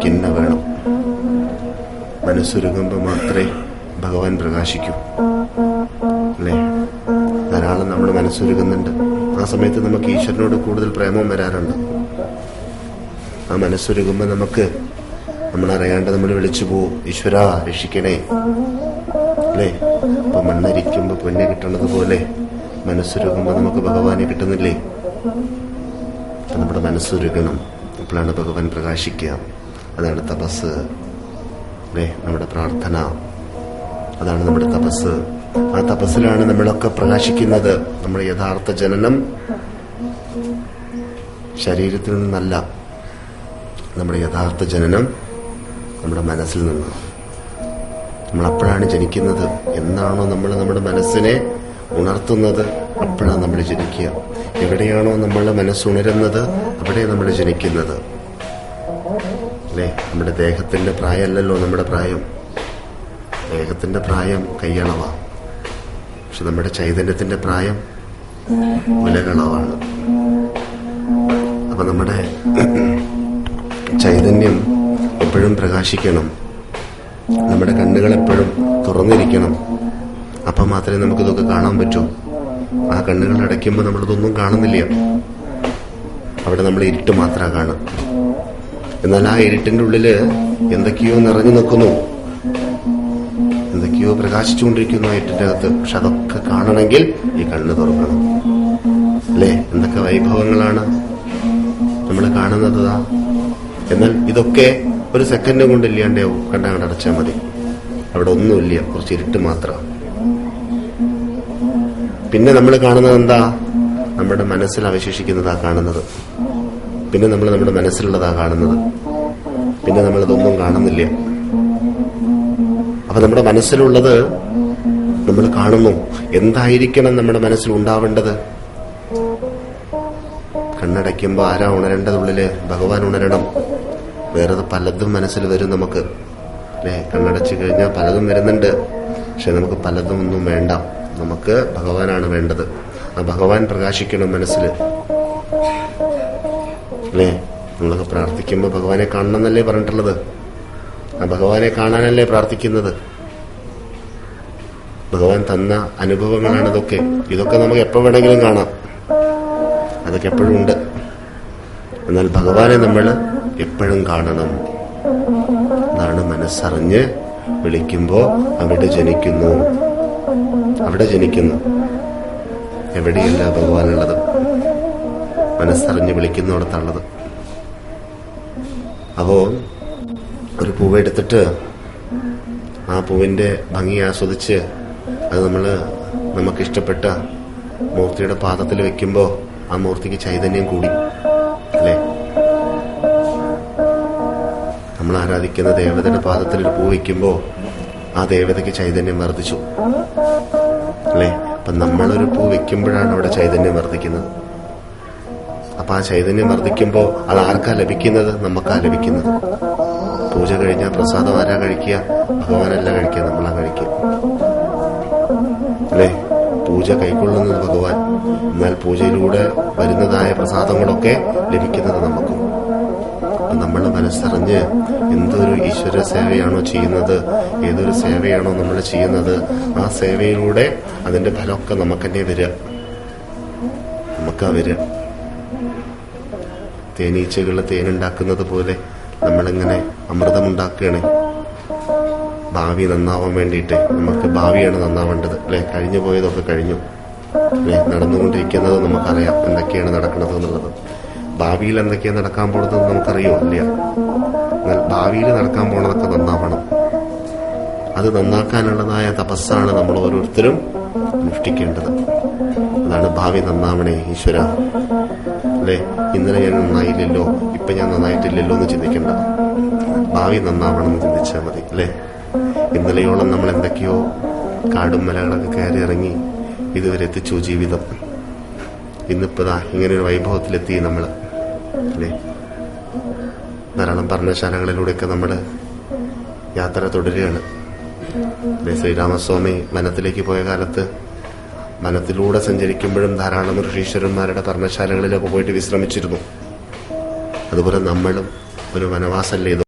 എനിക്കെന്നെ വേണം. മനസ്സൊരുങ്ങുമ്പോൾ മാത്രമേ ഭഗവാൻ പ്രകാശിക്കൂ അല്ലേ? ധാരാളം നമ്മുടെ മനസ്സൊരുങ്ങുന്നുണ്ട്. ആ സമയത്ത് നമുക്ക് ഈശ്വരനോട് കൂടുതൽ പ്രേമം വരാറുണ്ട്. ആ മനസ്സൊരുങ്ങുമ്പോൾ നമ്മളറിയാണ്ട് നമ്മൾ വിളിച്ചു പോവും, ഈശ്വര രക്ഷിക്കണേ അല്ലേ? അപ്പൊ മണ്ണരിക്കുമ്പോ പൊന്നെ കിട്ടണത് പോലെ മനസ്സൊരുങ്ങുമ്പോൾ നമുക്ക് ഭഗവാനെ കിട്ടുന്നില്ലേ? അപ്പൊ നമ്മുടെ മനസ്സൊരുങ്ങണം. അപ്പോഴാണ് ഭഗവാൻ പ്രകാശിക്കുക. അതാണ് തപസ് അല്ലേ? നമ്മുടെ പ്രാർത്ഥന, അതാണ് നമ്മുടെ തപസ്. ആ തപസ്സിലാണ് നമ്മളൊക്കെ പ്രകാശിക്കുന്നത്. നമ്മുടെ യഥാർത്ഥ ജനനം ശരീരത്തിൽ നിന്നല്ല, നമ്മുടെ യഥാർത്ഥ ജനനം നമ്മുടെ മനസ്സിൽ നിന്ന്. നമ്മളപ്പോഴാണ് ജനിക്കുന്നത്. എന്നാണോ നമ്മൾ നമ്മുടെ മനസ്സിനെ ഉണർത്തുന്നത് അപ്പോഴാണ് നമ്മൾ ജനിക്കുക. എവിടെയാണോ നമ്മളുടെ മനസ്സുണരുന്നത് അവിടെ നമ്മൾ ജനിക്കുന്നത് അല്ലേ? നമ്മുടെ ദേഹത്തിന്റെ പ്രായമല്ലല്ലോ നമ്മുടെ പ്രായം. ദേഹത്തിന്റെ പ്രായം കയ്യളവാ. പക്ഷെ നമ്മുടെ ചൈതന്യത്തിന്റെ പ്രായം ഉലകളവാണ്. അപ്പൊ നമ്മുടെ ചൈതന്യം എപ്പോഴും പ്രകാശിക്കണം. നമ്മുടെ കണ്ണുകൾ എപ്പോഴും തുറന്നിരിക്കണം. അപ്പൊ മാത്രമേ നമുക്കിതൊക്കെ കാണാൻ പറ്റൂ. ആ കണ്ണുകൾ അടയ്ക്കുമ്പോൾ നമ്മളിതൊന്നും കാണുന്നില്ല. അവിടെ നമ്മൾ ഇരുട്ട് മാത്രമാണ് കാണുക. എന്നാൽ ആ ഇരുട്ടിന്റെ ഉള്ളില് എന്തൊക്കെയോ നിറഞ്ഞു നിൽക്കുന്നു, എന്തൊക്കെയോ പ്രകാശിച്ചുകൊണ്ടിരിക്കുന്നു ആ ഇരുട്ടിന്റെ അകത്ത്. പക്ഷെ അതൊക്കെ കാണണമെങ്കിൽ ഈ കണ്ണ് തുറക്കണം അല്ലേ? എന്തൊക്കെ വൈഭവങ്ങളാണ് നമ്മൾ കാണുന്നത്. എന്നാൽ ഇതൊക്കെ ഒരു സെക്കൻഡ് കൊണ്ട് ഇല്ലാണ്ടാവും. കണ്ടങ്ങോട്ട് അടച്ചാൽ മതി. അവിടെ ഒന്നുമില്ല, കുറച്ച് ഇരുട്ട് മാത്രം. പിന്നെ നമ്മൾ കാണുന്നത് എന്താ? നമ്മുടെ മനസ്സിൽ അവശേഷിക്കുന്നതാ കാണുന്നത്. പിന്നെ നമ്മൾ നമ്മുടെ മനസ്സിലുള്ളതാ കാണുന്നത്. പിന്നെ നമ്മളിതൊന്നും കാണുന്നില്ല. അപ്പൊ നമ്മുടെ മനസ്സിലുള്ളത് നമ്മൾ കാണുന്നു. എന്തായിരിക്കണം നമ്മുടെ മനസ്സിൽ ഉണ്ടാവേണ്ടത്? കണ്ണടയ്ക്കുമ്പോ ആരാ ഉണരേണ്ടത്? ഉള്ളില് ഭഗവാൻ ഉണരണം. വേറെ പലതും മനസ്സിൽ വരും നമുക്ക് അല്ലേ? കണ്ണടച്ചു കഴിഞ്ഞാൽ പലതും വരുന്നുണ്ട്. പക്ഷെ നമുക്ക് പലതും ഒന്നും വേണ്ട. നമുക്ക് ഭഗവാനാണ് വേണ്ടത്. ആ ഭഗവാൻ പ്രകാശിക്കണം മനസ്സിൽ അല്ലേ? നമ്മളൊക്കെ പ്രാർത്ഥിക്കുമ്പോൾ ഭഗവാനെ കാണണം എന്നല്ലേ പറഞ്ഞിട്ടുള്ളത്? ആ ഭഗവാനെ കാണാനല്ലേ പ്രാർത്ഥിക്കുന്നത്? ഭഗവാൻ തന്ന അനുഭവങ്ങളാണ് ഇതൊക്കെ. ഇതൊക്കെ നമുക്ക് എപ്പോ വേണമെങ്കിലും കാണാം. അതൊക്കെ എപ്പോഴും ഉണ്ട്. എന്നാൽ ഭഗവാനെ നമ്മൾ എപ്പോഴും കാണണം. അതാണ് മനസ്സറിഞ്ഞ് വിളിക്കുമ്പോ അവിടെ ജനിക്കുന്നു. അവിടെ ജനിക്കുന്നു. എവിടെയല്ല ഭഗവാനുള്ളത്? മനസ്സറിഞ്ഞ് വിളിക്കുന്നിടത്താണുള്ളത്. അപ്പോ ഒരു പൂവ് എടുത്തിട്ട് ആ പൂവിന്റെ ഭംഗി ആസ്വദിച്ച് അത് നമുക്കിഷ്ടപ്പെട്ട മൂർത്തിയുടെ പാദത്തിൽ വെക്കുമ്പോ ആ മൂർത്തിക്ക് ചൈതന്യം കൂടി അല്ലേ? നമ്മൾ ആരാധിക്കുന്ന ദേവതയുടെ പാദത്തിൽ ഒരു പൂ വയ്ക്കുമ്പോ ആ ദേവതയ്ക്ക് ചൈതന്യം വർദ്ധിച്ചു അല്ലേ? അപ്പൊ നമ്മളൊരു പൂ വെക്കുമ്പോഴാണ് അവിടെ ചൈതന്യം വർദ്ധിക്കുന്നത്. അപ്പൊ ആ ചൈതന്യം വർദ്ധിക്കുമ്പോ അത് ആർക്കാ ലഭിക്കുന്നത്? നമുക്കാ ലഭിക്കുന്നത്. പൂജ കഴിഞ്ഞാൽ പ്രസാദം ആരാ കഴിക്കുക? ഭഗവാനല്ല കഴിക്കുക, നമ്മളാ കഴിക്കുക അല്ലേ? പൂജ കൈക്കൊള്ളുന്നത് ഭഗവാൻ. എന്നാൽ പൂജയിലൂടെ വരുന്നതായ പ്രസാദങ്ങളൊക്കെ ലഭിക്കുന്നത് നമുക്കും. നമ്മൾ മനസ്സറിഞ്ഞ് എന്തൊരു ഈശ്വര സേവയാണോ ചെയ്യുന്നത്, ഏതൊരു സേവയാണോ നമ്മൾ ചെയ്യുന്നത്, ആ സേവയിലൂടെ അതിന്റെ ഫലമൊക്കെ നമുക്കെന്നെ വരിക. നമുക്കാ വരിക. തേനീച്ചകൾ തേനുണ്ടാക്കുന്നത് പോലെ നമ്മളിങ്ങനെ അമൃതമുണ്ടാക്കുകയാണ്. ഭാവി നന്നാവാൻ വേണ്ടിയിട്ട് നമുക്ക് ഭാവിയാണ് നന്നാവേണ്ടത് അല്ലെ? കഴിഞ്ഞു പോയതൊക്കെ കഴിഞ്ഞു അല്ലെ? നടന്നുകൊണ്ടിരിക്കുന്നത് നമുക്കറിയാം എന്തൊക്കെയാണ് നടക്കുന്നത് എന്നുള്ളത്. ഭാവിയിൽ എന്തൊക്കെയാണ് നടക്കാൻ പോണത് നമുക്കറിയോ? ഇല്ല. എന്നാൽ ഭാവിയിൽ നടക്കാൻ പോണതൊക്കെ നന്നാവണം. അത് നന്നാക്കാനുള്ളതായ തപസ്സാണ് നമ്മൾ ഓരോരുത്തരും അനുഷ്ഠിക്കേണ്ടത്. അതാണ് ഭാവി നന്നാവണേ ഈശ്വര അല്ലെ? ഇന്നലെ ഞാൻ നന്നായില്ലല്ലോ, ഇപ്പൊ ഞാൻ നന്നായിട്ടില്ലല്ലോ എന്ന് ചിന്തിക്കണ്ട. ഭാവി നന്നാവണം എന്ന് ചിന്തിച്ചാൽ മതി അല്ലെ? ഇന്നലെയോളം നമ്മൾ എന്തൊക്കെയോ കാടും മലകളൊക്കെ കയറി ഇറങ്ങി ഇതുവരെ എത്തിച്ചു ജീവിതം. ഇന്നിപ്പതാ ഇങ്ങനെയൊരു വൈഭവത്തിലെത്തി നമ്മൾ അല്ലേ? ധാരാളം പർണശാലകളിലൂടെയൊക്കെ നമ്മൾ യാത്ര തുടരുകയാണ് അല്ലെ? ശ്രീരാമസ്വാമി വനത്തിലേക്ക് പോയ കാലത്ത് വനത്തിലൂടെ സഞ്ചരിക്കുമ്പോഴും ധാരാളം ഋഷീശ്വരന്മാരുടെ പർണശാലകളിലൊക്കെ പോയിട്ട് വിശ്രമിച്ചിരുന്നു. അതുപോലെ നമ്മളും ഒരു വനവാസല്ലേ ഇത്?